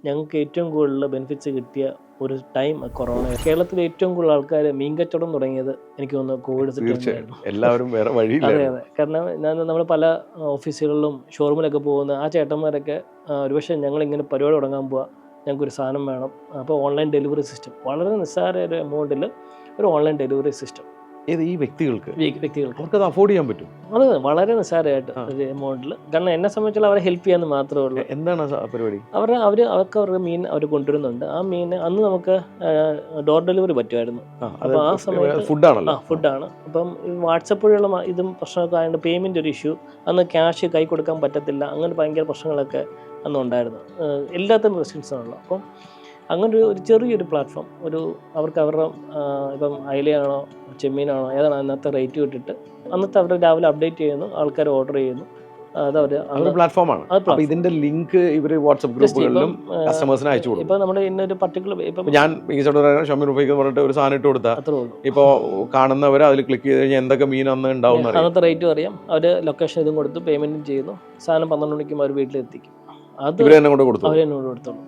ഞങ്ങൾക്ക് ഏറ്റവും കൂടുതൽ ബെനിഫിറ്റ്സ് കിട്ടിയ ഒരു ടൈം കൊറോണ. കേരളത്തിൽ ഏറ്റവും കൂടുതൽ ആൾക്കാർ മീൻ കച്ചവടം തുടങ്ങിയത് എനിക്ക് തോന്നുന്നു കോവിഡ് തീർച്ചയായും എല്ലാവരും വേറെ വഴിയില്ല. അതെ അതെ, കാരണം നമ്മൾ പല ഓഫീസുകളിലും ഷോറൂമിലൊക്കെ പോകുന്ന ആ ചേട്ടന്മാരൊക്കെ ഒരുപക്ഷെ ഞങ്ങളിങ്ങനെ പരിപാടി തുടങ്ങാൻ പോവാ, ഞങ്ങൾക്കൊരു സാധനം വേണം, അപ്പോൾ ഓൺലൈൻ ഡെലിവറി സിസ്റ്റം, വളരെ നിസ്സാര ഒരു എമൗണ്ടിൽ ഒരു ഓൺലൈൻ ഡെലിവറി സിസ്റ്റം ഏത് ഈ വ്യക്തികൾക്ക് വ്യക്തികൾക്ക് അവർക്കത് അഫോർഡ് ചെയ്യാൻ പറ്റും. അത് വളരെ നിസ്സാരമായിട്ട് ഒരു എമൗണ്ടിൽ. കാരണം എന്നെ സംബന്ധിച്ചുള്ള അവരെ ഹെൽപ്പ് ചെയ്യാന്ന് മാത്രമേ ഉള്ളൂ. എന്താണ് ആ പരിപാടി? അവർക്ക് മീൻ അവർ കൊണ്ടുവരുന്നുണ്ട്. ആ മീൻ അന്ന് നമുക്ക് ഡോർ ഡെലിവറി പറ്റുമായിരുന്നു. അപ്പോൾ ആ സമയത്ത് ഫുഡാണ്. അപ്പം വാട്സപ്പ് വഴിയുള്ള ഇതും പ്രശ്നമൊക്കെ ആയതുകൊണ്ട് പേയ്മെൻ്റ് ഒരു ഇഷ്യൂ, അന്ന് ക്യാഷ് കൈ കൊടുക്കാൻ പറ്റത്തില്ല, അങ്ങനെ ഭയങ്കര പ്രശ്നങ്ങളൊക്കെ അന്നുണ്ടായിരുന്നു. എല്ലാത്തിനും റെസ്ട്രിക്ഷൻസാണല്ലോ. അപ്പം അങ്ങനെ ഒരു ചെറിയൊരു പ്ലാറ്റ്ഫോം, അവർക്ക് അവരുടെ ഇപ്പം അയലയാണോ ചെമ്മീനാണോ ഏതാണ് അന്നത്തെ റേറ്റ് ഇട്ടിട്ട് അന്നത്തെ അവർ രാവിലെ അപ്ഡേറ്റ് ചെയ്യുന്നു, ആൾക്കാർ ഓർഡർ ചെയ്യുന്നു. അത് പ്ലാറ്റ്ഫോമാണ്. ഇതിന്റെ ലിങ്ക് ഇവര് വാട്സ്ആപ്പ് ഗ്രൂപ്പുകളിലും കസ്റ്റമേഴ്സിന് അയച്ചു കൊടുക്കും. ഇപ്പൊ നമ്മുടെ ഇന്നൊരു പർട്ടിക്കുലർ ഇപ്പം ഞാൻ ഷമീർ റുഫൈക്ക് പറഞ്ഞിട്ട് ഒരു സാധനം ഇട്ട് കൊടുത്താൽ ഇപ്പോൾ കാണുന്നവർ അതിൽ ക്ലിക്ക് ചെയ്ത് കഴിഞ്ഞാൽ എന്തൊക്കെ മീൻ അന്ന് ഉണ്ടാവും, അന്നത്തെ റേറ്റും അറിയാം, അവർ ലൊക്കേഷൻ ഇതും കൊടുത്ത് പേയ്മെന്റും ചെയ്യുന്നു, സാധനം 12 മണിക്കും അവർ വീട്ടിലെത്തിക്കും. അത് ഇവർ തന്നെ കൊണ്ട് കൊടുത്തു. അവർ എന്നോട് കൊടുത്തോളൂ.